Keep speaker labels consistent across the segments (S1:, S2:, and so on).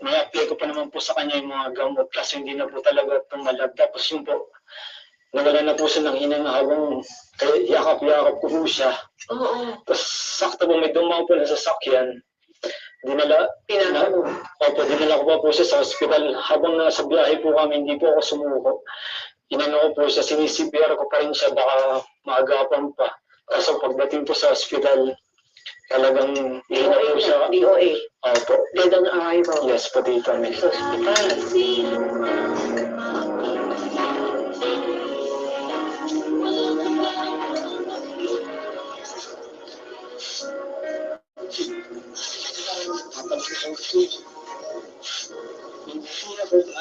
S1: May-apply ko pa naman po sa kanya yung mga gamot kasi hindi na po talaga tumalab. Tapos yun po, nawala na po siya ng hinang habang yakap-yakap ko po siya.
S2: Oo.
S1: Tapos sakto po may dumaan po na sasakyan. Dinala ko pa po siya sa ospital. Habang nasa biyahe po kami, hindi po ako sumuko. Inano ko po siya, sinisipir ko pa rin siya, baka maagapan pa. Kaso pagdating po sa ospital, talagang
S2: DOA
S1: po siya.
S2: DOA.
S1: Opo.
S2: Dead on arrival.
S1: Yes po dito.
S2: Sa ospital.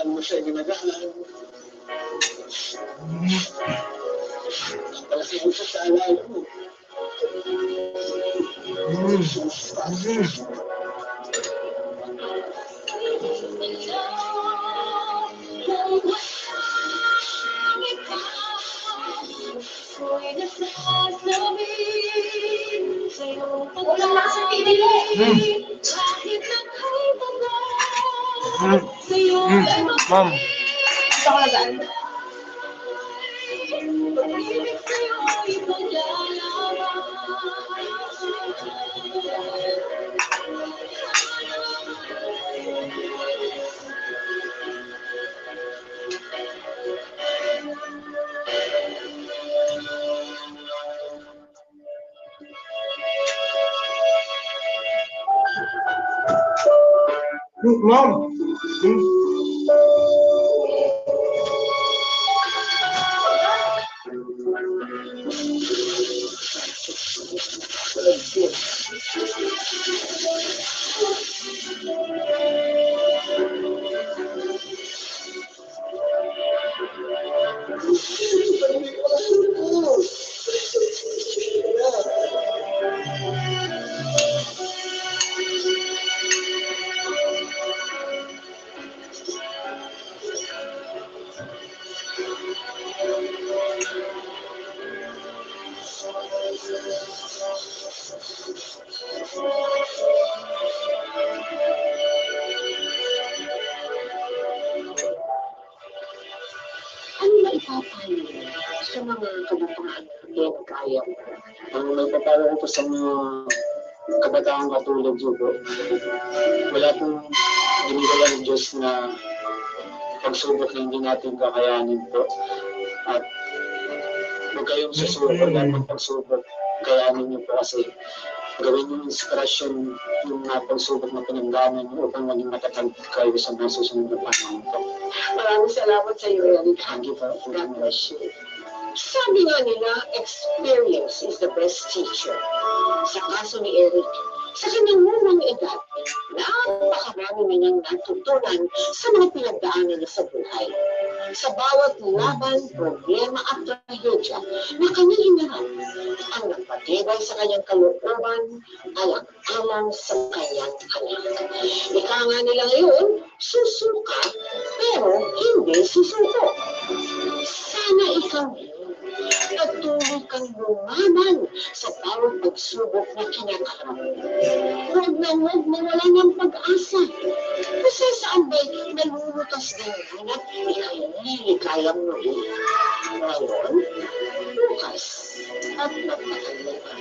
S1: Ano siya ginagahan? Kasi mo siya sa alay mo.
S2: Wala na sa TV mo.
S3: Ma'am.
S2: Gusto ko lagaan.
S3: Ma'am.
S2: Ano na ipapayo sa mga kabataan na kaya?
S1: Ang may papayo ko po sa mga kabataan katulad ko po, wala pong ginagawa ng Diyos na pagsubok na hindi natin kakayanin po. At huwag kayong susuko dahil ng pagsubok, kayanin niyo po kasi gawin yung inspirasyon yung pagsubok na pinangganan niyo upang maging matatag kayo sa mga susunod na panahon po.
S2: Maraming salamat sa iyo, Eric.
S1: Thank you po.
S2: God bless you. Sabi nga nila, experience is the best teacher. Sa kaso ni Eric, sa kanyang munang edad, napakarami na niyang natutunan sa mga pinagdaanan niya sa buhay. Sa bawat laban, problema at trahedya na kanyang hinarap, ang nagpatibay sa kanyang kalooban ay ang alam sa kanyang anak. Ika nga nila ngayon, susuka, pero hindi susuko. Sana ikaw patuloy kang lumaban sa bawat pagsubok na kinakaharap. Huwag na huwag mawala ng pag-asa. Kasi saan ba'y nalulutas ng hanap, ikay lilikayang muli. Ngayon, bukas, at magpakalipan.